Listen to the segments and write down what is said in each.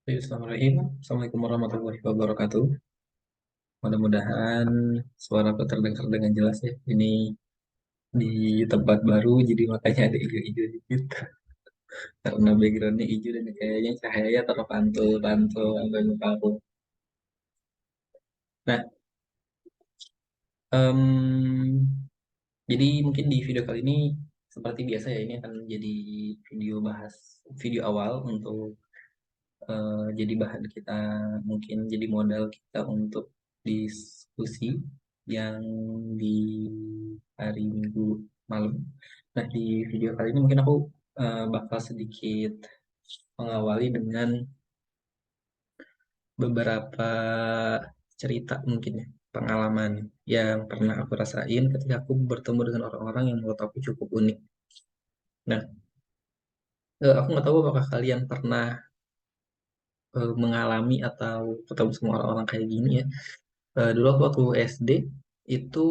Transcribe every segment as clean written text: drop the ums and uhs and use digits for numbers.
Bismillahirrahmanirrahim. Assalamualaikum warahmatullahi wabarakatuh. Mudah-mudahan suaraku terdengar dengan jelas ya. Ini di tempat baru, jadi makanya ada hijau-hijau dikit. Karena backgroundnya hijau dan kayaknya cahaya terpantul-pantul sampai muka aku. Nah, em, jadi mungkin di video kali ini seperti biasa ya, ini akan jadi video awal untuk jadi bahan kita, mungkin jadi modal kita untuk diskusi yang di hari Minggu malam. Nah, di video kali ini mungkin aku bakal sedikit mengawali dengan beberapa cerita mungkin ya, pengalaman yang pernah aku rasain ketika aku bertemu dengan orang-orang yang menurut aku cukup unik. Nah, aku nggak tahu apakah kalian pernah mengalami atau ketemu sama orang-orang kayak gini ya. Dulu aku waktu SD itu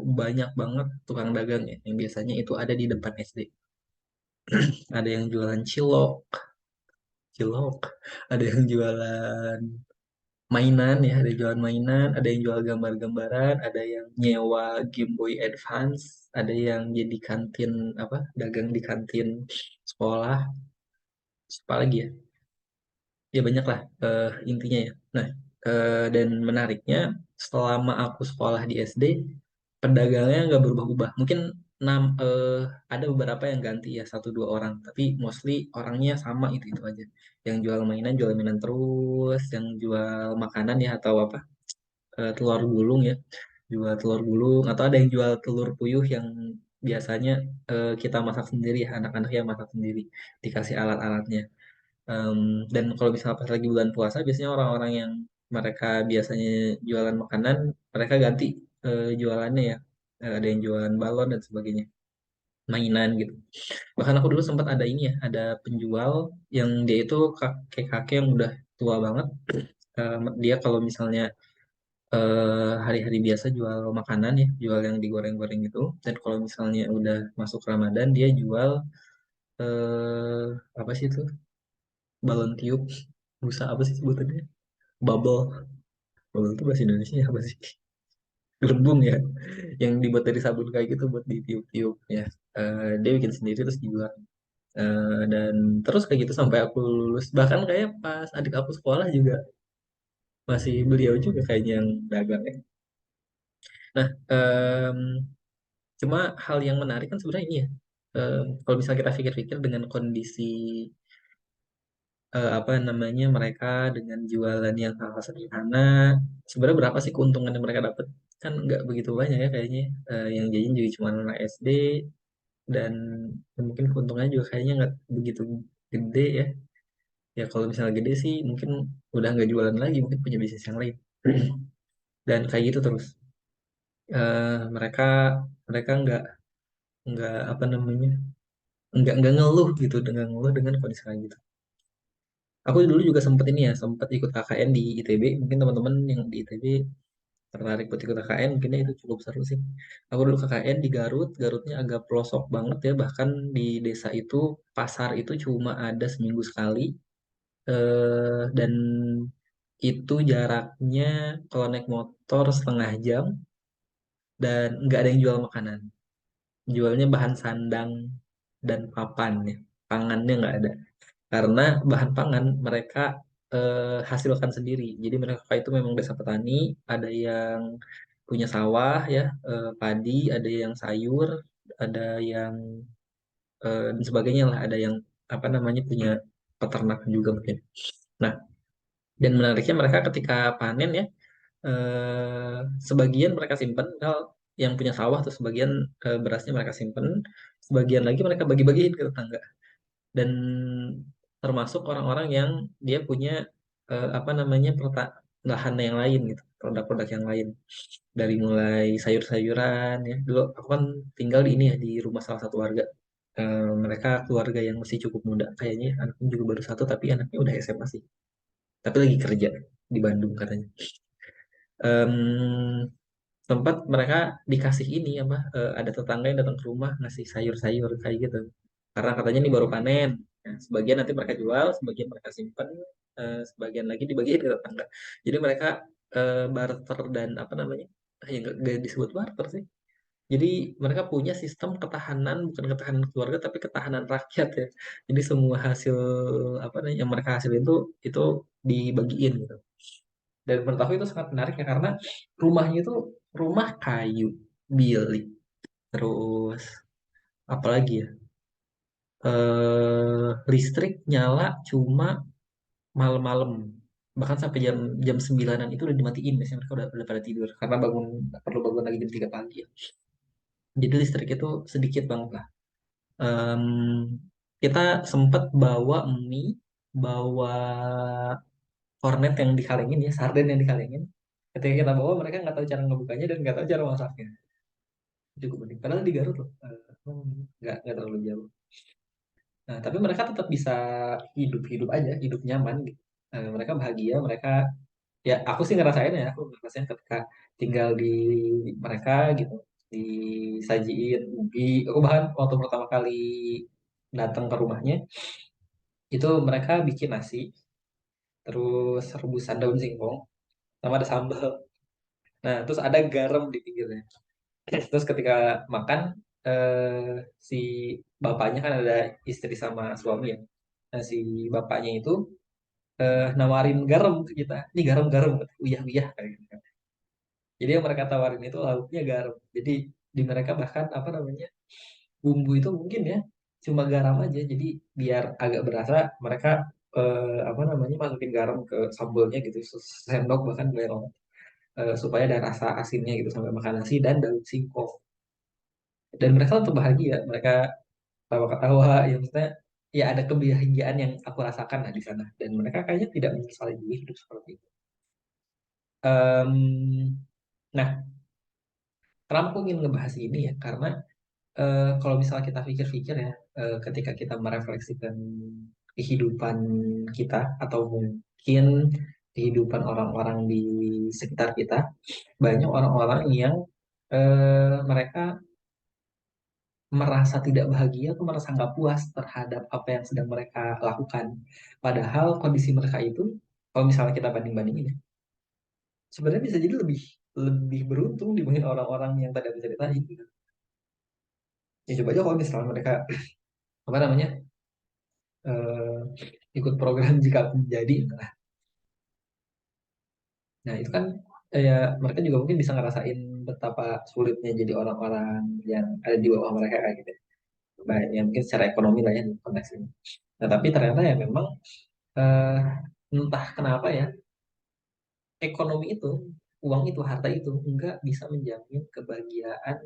banyak banget tukang dagang ya, yang biasanya itu ada di depan SD. Ada yang jualan cilok, ada yang jualan mainan ya, ada yang jualan mainan, ada yang jual gambar-gambaran, ada yang nyewa Game Boy Advance, ada yang jadi kantin apa, dagang di kantin sekolah, apa lagi ya? Ya banyak lah intinya ya. Nah, dan menariknya selama aku sekolah di SD, pedagangnya nggak berubah-ubah. Mungkin enam ada beberapa yang ganti ya, satu dua orang, tapi mostly orangnya sama itu aja. Yang jual mainan terus, yang jual makanan ya atau apa, telur gulung ya, jual telur gulung, atau ada yang jual telur puyuh yang biasanya kita masak sendiri ya, anak-anak yang masak sendiri, dikasih alat-alatnya. Em, dan kalau misalnya pas lagi bulan puasa, biasanya orang-orang yang mereka biasanya jualan makanan, mereka ganti jualannya ya. Ada yang jualan balon dan sebagainya, mainan gitu. Bahkan aku dulu sempat ada ini ya, ada penjual yang dia itu kakek-kakek yang udah tua banget. Dia kalau misalnya hari-hari biasa jual makanan ya, jual yang digoreng-goreng gitu. Dan kalau misalnya udah masuk Ramadan, dia jual eh apa sih itu? Balon tiup, busa apa sih sebutannya? Bubble. Bubble itu bahasa Indonesia apa sih? Gelembung ya, yang dibuat dari sabun kayak gitu buat ditiup-tiup ya. Dia bikin sendiri terus dijual. Dan terus kayak gitu sampai aku lulus. Bahkan kayak pas adik aku sekolah juga masih beliau juga kayaknya yang dagang ya. Nah, cuma hal yang menarik kan sebenarnya ini ya. Kalau misalnya kita pikir-pikir dengan kondisi apa namanya, mereka dengan jualan yang hal-hal sederhana, sebenarnya berapa sih keuntungan yang mereka dapat? Kan nggak begitu banyak ya kayaknya. Yang jajan juga cuma anak SD, dan mungkin keuntungannya juga kayaknya nggak begitu gede ya. Ya kalau misalnya gede sih mungkin udah nggak jualan lagi, mungkin punya bisnis yang lain. Dan kayak gitu terus. Mereka mereka nggak apa namanya, nggak ngeluh gitu, dengan ngeluh dengan kondisi kayak gitu. Aku dulu juga sempet ini ya, sempet ikut KKN di ITB. Mungkin teman-teman yang di ITB tertarik buat ikut KKN, mungkin itu cukup seru sih. Aku dulu KKN di Garut. Garutnya agak pelosok banget ya, bahkan di desa itu pasar itu cuma ada seminggu sekali. Dan itu jaraknya kalau naik motor setengah jam, dan nggak ada yang jual makanan. Jualnya bahan sandang dan papan ya. Pangannya nggak ada. Karena bahan pangan mereka hasilkan sendiri. Jadi mereka itu memang desa petani, ada yang punya sawah ya, padi, ada yang sayur, ada yang dan sebagainya lah, ada yang apa namanya, punya peternakan juga mungkin. Nah, dan menariknya mereka ketika panen ya, eh, sebagian mereka simpen, misal yang punya sawah tuh sebagian berasnya mereka simpen, sebagian lagi mereka bagi-bagiin ke tetangga. Dan termasuk orang-orang yang dia punya apa namanya, lahan yang lain gitu, produk-produk yang lain, dari mulai sayur-sayuran ya. Dulu aku kan tinggal di ini ya, di rumah salah satu warga. Mereka keluarga yang masih cukup muda, kayaknya anaknya juga baru satu, tapi anaknya udah SMA sih, tapi lagi kerja di Bandung katanya. Em, Tempat mereka dikasih ini apa, ada tetangga yang datang ke rumah ngasih sayur-sayur kayak gitu, karena katanya ini baru panen. Nah, sebagian nanti mereka jual, sebagian mereka simpen, sebagian lagi dibagiin ke tetangga. Jadi mereka barter dan apa namanya? Ya nggak disebut barter sih. Jadi mereka punya sistem ketahanan, bukan ketahanan keluarga tapi ketahanan rakyat ya. Jadi semua hasil apa namanya yang mereka hasilin itu dibagiin gitu. Dan menurut aku itu sangat menarik ya karena rumahnya itu rumah kayu, bilik, terus apalagi ya? Listrik nyala cuma malam-malam. Bahkan sampai jam jam 9-an itu udah dimatiin biasanya mereka udah pada tidur karena perlu bangun lagi jam 3 pagi ya. Jadi listrik itu sedikit banget lah. Em, kita sempat bawa mie, bawa kornet yang dikalengin ya, sarden yang dikalengin. Ketika kita bawa, mereka nggak tahu cara ngebukanya dan nggak tahu cara masaknya. Cukup unik. Padahal di Garut loh, nggak terlalu jauh. Nah, tapi mereka tetap bisa hidup-hidup aja, hidup nyaman gitu. Mereka bahagia, mereka ya aku sih ngerasain ya, aku ngerasain ketika tinggal di mereka gitu, disajiin ubi. Aku bahkan waktu pertama kali datang ke rumahnya, itu mereka bikin nasi, terus rebusan daun singkong, sama ada sambal. Nah, terus ada garam di pinggirnya. Terus ketika makan, si bapaknya kan ada istri sama suami ya. Nah, si bapaknya itu nawarin garam ke kita. Ini garam-garam, uyah-uyah kayak gitu kan. Jadi yang mereka tawarin itu lauknya garam. Jadi di mereka bahkan apa namanya bumbu itu mungkin ya cuma garam aja. Jadi biar agak berasa mereka apa namanya masukin garam ke sambalnya gitu, sendok bahkan belong supaya ada rasa asinnya gitu sampai makan nasi dan daun singkong. Dan mereka tetap bahagia, mereka tawa-ketawa, ya maksudnya ya ada kebahagiaan yang aku rasakan lah di sana. Dan mereka kayaknya tidak menyesali diri hidup seperti itu. Nah, kenapa aku ingin ngebahas ini ya? Karena kalau misalnya kita pikir-pikir ya, ketika kita merefleksikan kehidupan kita atau mungkin kehidupan orang-orang di sekitar kita, banyak orang-orang yang mereka merasa tidak bahagia atau merasa nggak puas terhadap apa yang sedang mereka lakukan. Padahal kondisi mereka itu, kalau misalnya kita banding-bandingin ya, sebenarnya bisa jadi lebih lebih beruntung dibanding orang-orang yang tadi aku ceritain. Gitu. Ya coba aja kalau misalnya mereka apa namanya eh, ikut program jika aku menjadi. Nah itu kan ya mereka juga mungkin bisa ngerasain betapa sulitnya jadi orang-orang yang ada di bawah mereka kayak gitu. Baik, ya mungkin secara ekonomi lah ya konteks ini. Nah tapi ternyata ya memang eh, entah kenapa ya ekonomi itu, uang itu, harta itu enggak bisa menjamin kebahagiaan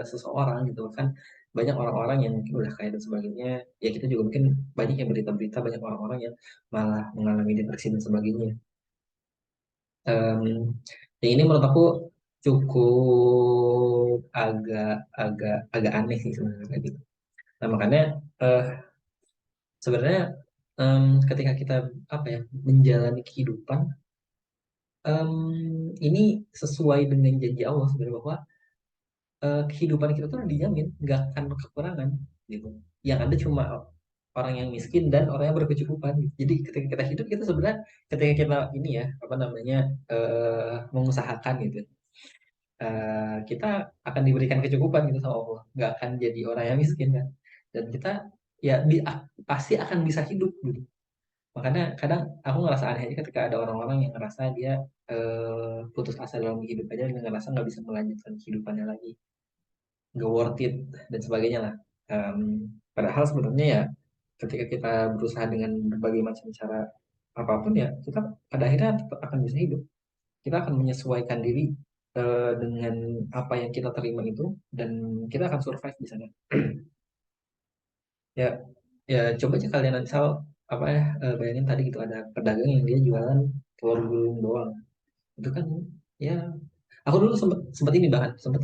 seseorang gitu kan. Banyak orang-orang yang mungkin udah kaya dan sebagainya. Ya kita juga mungkin banyak yang berita-berita banyak orang-orang yang malah mengalami depresi dan sebagainya. Em, yang ini menurut aku cukup agak agak agak aneh sih sebenarnya kayak gitu. Nah makanya eh, sebenarnya ketika kita apa ya menjalani kehidupan ini sesuai dengan janji Allah sebenarnya bahwa kehidupan kita tuh udah dijamin nggak akan kekurangan gitu. Yang ada cuma orang yang miskin dan orang yang berkecukupan. Gitu. Jadi ketika kita hidup kita sebenarnya ketika kita ini ya apa namanya mengusahakan gitu, kita akan diberikan kecukupan gitu sama Allah. Nggak akan jadi orang yang miskin kan. Dan kita ya pasti akan bisa hidup gitu. Makanya kadang aku ngerasa aneh aja ketika ada orang-orang yang ngerasa dia putus asa dalam hidup aja dan ngerasa nggak bisa melanjutkan kehidupannya lagi, nggak worth it dan sebagainya lah. Em, Padahal sebenarnya ya ketika kita berusaha dengan berbagai macam cara apapun ya kita pada akhirnya tetap akan bisa hidup. Kita akan menyesuaikan diri dengan apa yang kita terima itu dan kita akan survive di sana. Ya, ya coba aja kalian misal apa ya bayangin tadi gitu ada pedagang yang dia jualan telur gulung doang. Itu kan ya aku dulu sempat sempat ini bahkan sempat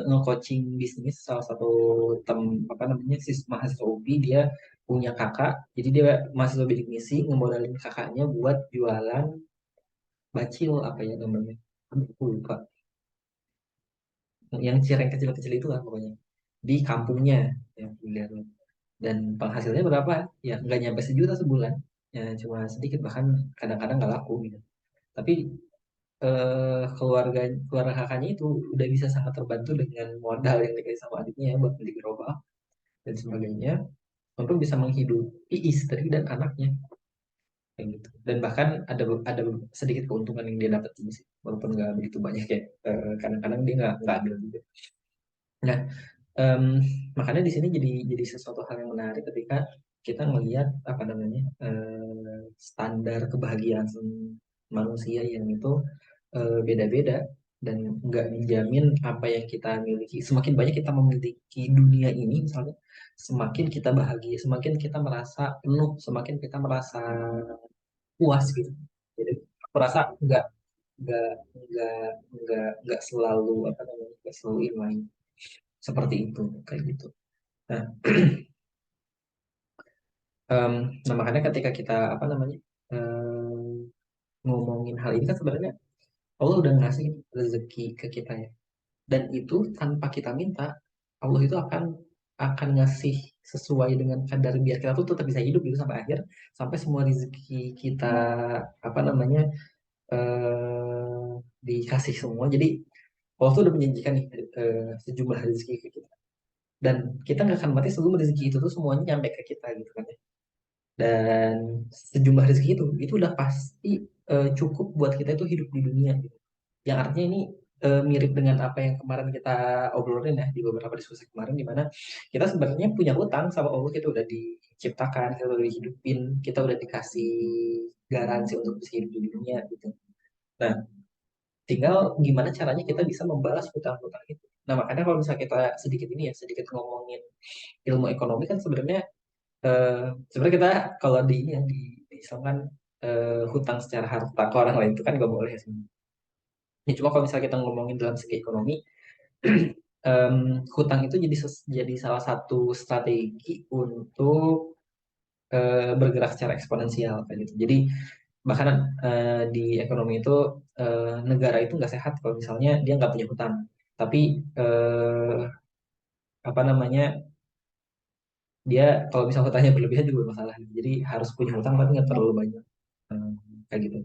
nge-coaching bisnis salah satu tem apa namanya mahasiswa UPI dia punya kakak jadi dia mahasiswa bidik misi ngemodalin kakaknya buat jualan bacil apa ya namanya. Aduh, aku lupa yang cireng kecil-kecil itu lah pokoknya di kampungnya ya dilihat dan penghasilnya berapa ya nggak nyampe 1 juta sebulan ya cuma sedikit, bahkan kadang-kadang nggak laku gitu. Tapi keluarga kakaknya itu udah bisa sangat terbantu dengan modal yang dikasih sama adiknya ya, buat beli gerobak dan sebagainya untuk bisa menghidupi istri dan anaknya kayak gitu. Dan bahkan ada sedikit keuntungan yang dia dapat juga sih, walaupun nggak begitu banyak ya. Kadang-kadang dia nggak ambil juga. Nah, em, makanya di sini jadi sesuatu hal yang menarik ketika kita melihat apa namanya, standar kebahagiaan manusia yang itu beda-beda dan nggak menjamin apa yang kita miliki. Semakin banyak kita memiliki dunia ini, misalnya, semakin kita bahagia, semakin kita merasa penuh, semakin kita merasa puas gitu. Jadi aku rasa nggak nggak nggak selalu apa namanya, nggak selalu inline seperti itu kayak gitu. Nah, em, nah makanya ketika kita apa namanya, ngomongin hal ini kan sebenarnya Allah udah ngasih rezeki ke kita ya. Dan itu tanpa kita minta, Allah itu akan ngasih sesuai dengan kadar biar kita tuh tetap bisa hidup gitu sampai akhir, sampai semua rezeki kita apa namanya, eh, dikasih semua. Jadi Allah tuh udah menjanjikan nih sejumlah rezeki ke kita. Dan kita nggak akan mati sebelum rezeki itu tuh semuanya nyampe ke kita gitu kan ya. Dan sejumlah rezeki itu udah pasti cukup buat kita itu hidup di dunia gitu. Yang artinya ini mirip dengan apa yang kemarin kita obrolin ya di beberapa diskusi kemarin, di mana kita sebenarnya punya hutang sama Allah. Kita udah diciptakan, kita udah dihidupin, kita udah dikasih garansi untuk bisa hidup di dunia gitu. Nah, tinggal gimana caranya kita bisa membalas hutang-hutang itu. Nah, makanya kalau misalnya kita sedikit ini ya, sedikit ngomongin ilmu ekonomi kan sebenarnya, sebenarnya kita kalau di ini ya di Islam kan, hutang secara harta ke orang lain itu kan gak boleh ya sebenarnya. Ya, cuma kalau misalnya kita ngomongin dalam segi ekonomi, em, hutang itu jadi salah satu strategi untuk bergerak secara eksponensial kayak gitu. Jadi bahkan di ekonomi itu, negara itu nggak sehat kalau misalnya dia nggak punya hutang. Tapi apa namanya, dia kalau misalnya hutangnya berlebihan juga masalah. Jadi harus punya hutang tapi nggak terlalu banyak. Hmm, kayak gitu.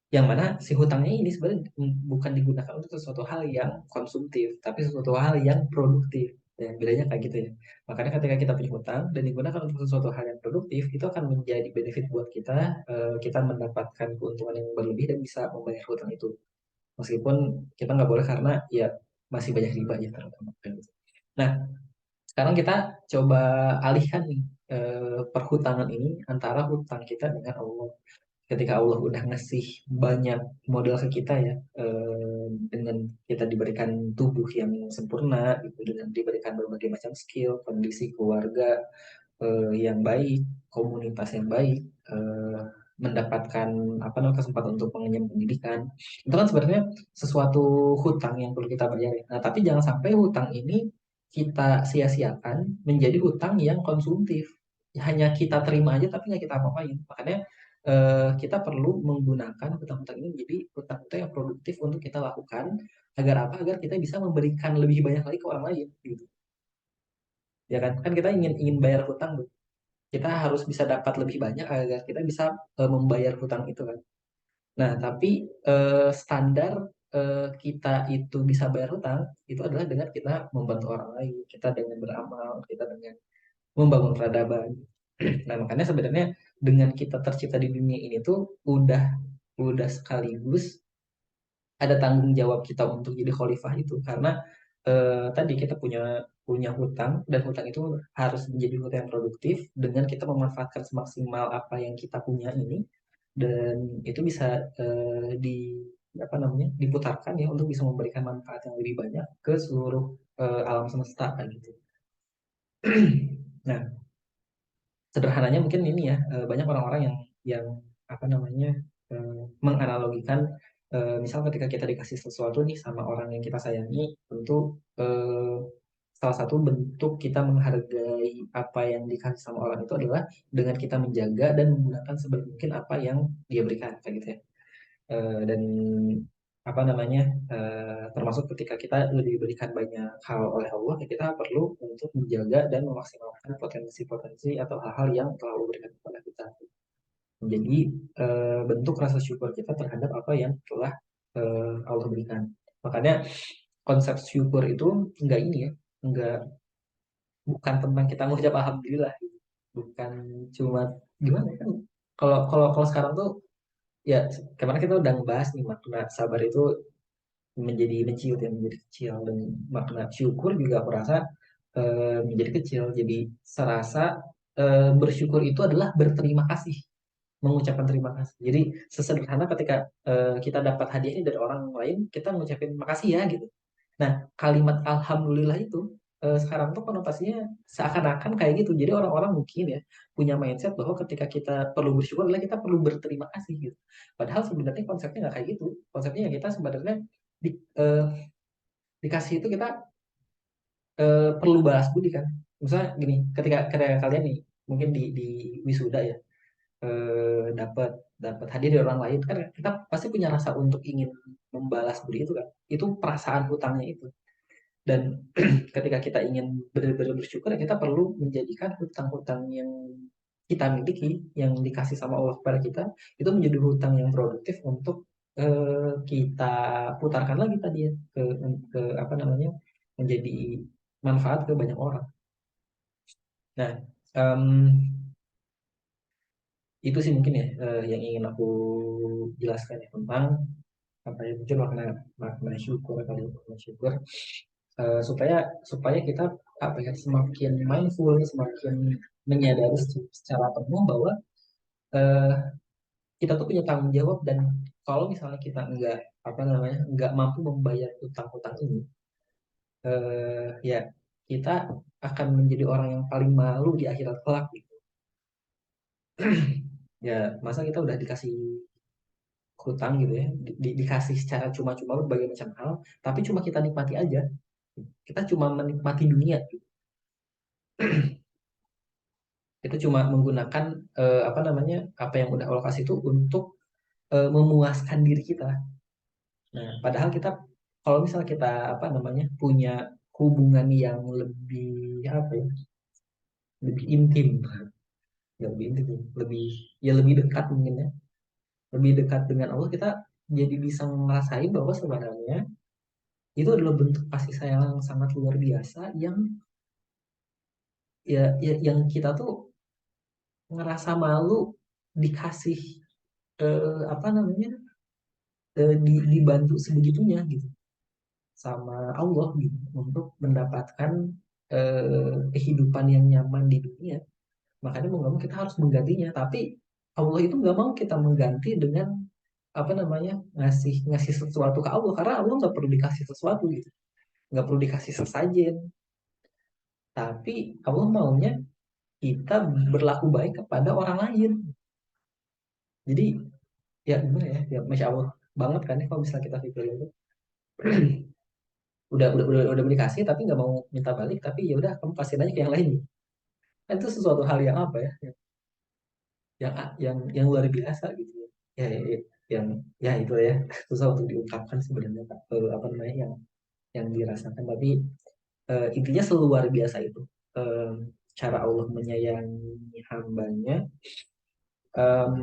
Yang mana si hutangnya ini sebenarnya bukan digunakan untuk sesuatu hal yang konsumtif, tapi sesuatu hal yang produktif. Ya, bedanya kayak gitu ya. Makanya ketika kita punya hutang dan digunakan untuk sesuatu hal yang produktif, itu akan menjadi benefit buat kita. Kita mendapatkan keuntungan yang berlebih dan bisa membayar hutang itu. Meskipun kita nggak boleh karena ya masih banyak riba ya terutama. Nah, sekarang kita coba alihkan nih perhutangan ini antara hutang kita dengan Allah. Ketika Allah udah ngasih banyak modal ke kita ya, dengan kita diberikan tubuh yang sempurna gitu, dengan diberikan berbagai macam skill, kondisi keluarga yang baik, komunitas yang baik, mendapatkan apa namanya, kesempatan untuk mengenyam pendidikan, itu kan sebenarnya sesuatu hutang yang perlu kita bayar ya. Nah, tapi jangan sampai hutang ini kita sia-siakan menjadi hutang yang konsumtif. Hanya kita terima aja tapi nggak kita apa-apain. Makanya kita perlu menggunakan hutang-hutang ini menjadi hutang-hutang yang produktif untuk kita lakukan, agar apa? Agar kita bisa memberikan lebih banyak lagi ke orang lain gitu. Ya kan? Kan kita ingin ingin bayar hutang tuh. Kita harus bisa dapat lebih banyak agar kita bisa membayar hutang itu kan. Nah, tapi standar kita itu bisa bayar hutang itu adalah dengan kita membantu orang lain, kita dengan beramal, kita dengan membangun peradaban. Nah, makanya sebenarnya dengan kita tercipta di dunia ini tuh udah sekaligus ada tanggung jawab kita untuk jadi khalifah itu, karena tadi kita punya punya hutang, dan hutang itu harus menjadi hutang yang produktif dengan kita memanfaatkan semaksimal apa yang kita punya ini, dan itu bisa di apa namanya, diputarkan ya untuk bisa memberikan manfaat yang lebih banyak ke seluruh alam semesta kan gitu. Nah, sederhananya mungkin ini ya, banyak orang-orang yang apa namanya, eh, menganalogikan, misal ketika kita dikasih sesuatu nih sama orang yang kita sayangi, tentu eh, salah satu bentuk kita menghargai apa yang dikasih sama orang itu adalah dengan kita menjaga dan menggunakan sebaik mungkin apa yang dia berikan kayak gitu ya. Dan apa namanya, termasuk ketika kita lebih diberikan banyak hal oleh Allah, ya kita perlu untuk menjaga dan memaksimalkan potensi-potensi atau hal-hal yang telah Allah berikan kepada kita. Jadi bentuk rasa syukur kita terhadap apa yang telah Allah berikan. Makanya konsep syukur itu enggak ini ya, enggak, bukan tentang kita mengucap alhamdulillah, bukan cuma gimana kan, kalau kalau kalau sekarang tuh ya, kemarin kita udah ngebahas nih makna sabar itu menjadi menciut yang menjadi kecil, dan makna syukur juga aku rasa menjadi kecil. Jadi serasa bersyukur itu adalah berterima kasih, mengucapkan terima kasih. Jadi sesederhana ketika kita dapat hadiah ini dari orang lain, kita mengucapkan makasih ya gitu. Nah, kalimat alhamdulillah itu sekarang tuh konotasinya seakan-akan kayak gitu. Jadi orang-orang mungkin ya punya mindset bahwa ketika kita perlu bersyukur adalah kita perlu berterima kasih gitu. Padahal sebenarnya konsepnya nggak kayak gitu. Konsepnya ya kita sebenarnya di, eh, dikasih itu kita perlu balas budi kan. Misalnya gini, ketika ketika kalian nih mungkin di wisuda ya, dapat dapat hadiah dari orang lain kan, kita pasti punya rasa untuk ingin membalas budi itu kan. Itu perasaan hutangnya itu. Dan ketika kita ingin benar-benar bersyukur, ya kita perlu menjadikan hutang-hutang yang kita miliki, yang dikasih sama Allah kepada kita, itu menjadi hutang yang produktif untuk kita putarkan lagi tadi ya ke apa namanya, menjadi manfaat ke banyak orang. Nah, em, itu sih mungkin ya yang ingin aku jelaskan ya tentang apa ya, mungkin makna makna syukur kali ya, makna syukur. Supaya supaya kita apa ya, semakin mindful, semakin menyadari secara penuh bahwa eh, kita tuh punya tanggung jawab, dan kalau misalnya kita nggak apa namanya, nggak mampu membayar utang-utang ini, ya kita akan menjadi orang yang paling malu di akhirat kelak gitu. Ya masa kita udah dikasih hutang gitu ya, dikasih secara cuma-cuma berbagai macam hal, tapi cuma kita nikmati aja, kita cuma menikmati dunia gitu. Kita cuma menggunakan apa namanya, apa yang udah Allah kasih itu untuk memuaskan diri kita. Nah, padahal kita kalau misalnya kita apa namanya punya hubungan yang lebih apa ya, lebih intim, ya lebih intim, lebih ya lebih dekat mungkin ya, lebih dekat dengan Allah, kita jadi bisa ngerasain bahwa sebenarnya itu adalah bentuk kasih sayang yang sangat luar biasa, yang yang kita tuh ngerasa malu dikasih apa namanya, dibantu sebegitunya gitu sama Allah gitu untuk mendapatkan kehidupan yang nyaman di dunia. Makanya mau nggak mau kita harus menggantinya, tapi Allah itu nggak mau kita mengganti dengan apa namanya, ngasih ngasih sesuatu ke Allah, karena Allah nggak perlu dikasih sesuatu gitu, nggak perlu dikasih sesajen, tapi Allah maunya kita berlaku baik kepada orang lain. Jadi ya gimana ya, ya masya Allah banget kan ya kalau misalnya kita pikir itu, udah dikasih tapi nggak mau minta balik, tapi ya udah kamu kasih aja ke yang lain. Kan itu sesuatu hal yang apa ya, yang luar biasa gitu ya, yang ya itu ya susah untuk diungkapkan sebenarnya Kak. Apa namanya yang dirasakan, tapi intinya seluar biasa itu eh, cara Allah menyayangi hambanya, em,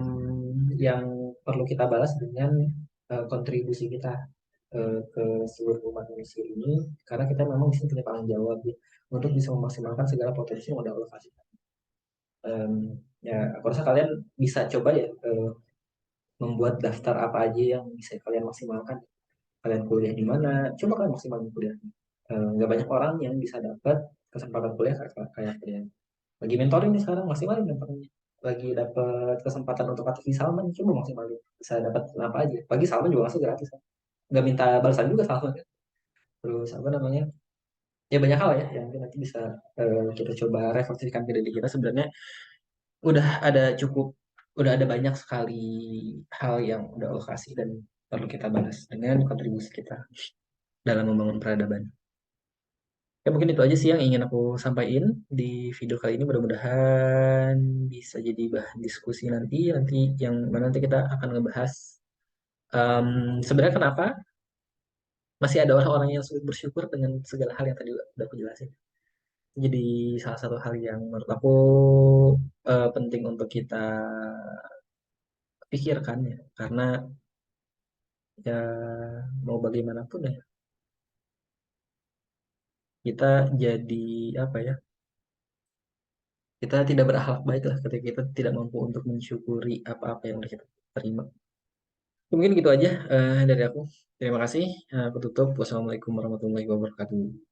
yang perlu kita balas dengan kontribusi kita ke seluruh umat manusia ini, karena kita memang di sini punya tanggung jawab ya, untuk bisa memaksimalkan segala potensi yang udah Allah kasih. Em, ya aku rasa kalian bisa coba ya membuat daftar apa aja yang bisa kalian maksimalkan. Kalian kuliah di mana, coba kalian maksimalkan kuliah. Nggak banyak orang yang bisa dapat kesempatan kuliah kayak kalian. Lagi mentoring nih sekarang, maksimalin mentoringnya. Lagi dapat kesempatan untuk aktif di Salman, coba maksimalin. Bisa dapat apa aja. Bagi Salman juga masuk gratis kan. Nggak minta balasan juga Salman kan. Terus apa namanya, ya banyak hal ya yang mungkin nanti bisa kita coba refleksikan ke diri kita. Sebenarnya udah ada cukup, udah ada banyak sekali hal yang udah Allah kasih, dan perlu kita balas dengan kontribusi kita dalam membangun peradaban. Ya mungkin itu aja sih yang ingin aku sampaikan di video kali ini. Mudah-mudahan bisa jadi bahan diskusi nanti, nanti yang mana nanti kita akan ngebahas sebenarnya kenapa masih ada orang-orang yang sulit bersyukur dengan segala hal yang tadi udah aku jelasin. Jadi salah satu hal yang menurut aku penting untuk kita pikirkan ya. Karena ya mau bagaimanapun ya, kita jadi apa ya? Kita tidak berakhlak baik lah ketika kita tidak mampu untuk mensyukuri apa-apa yang udah kita terima. Mungkin gitu aja dari aku. Terima kasih. Aku tutup. Wassalamualaikum warahmatullahi wabarakatuh.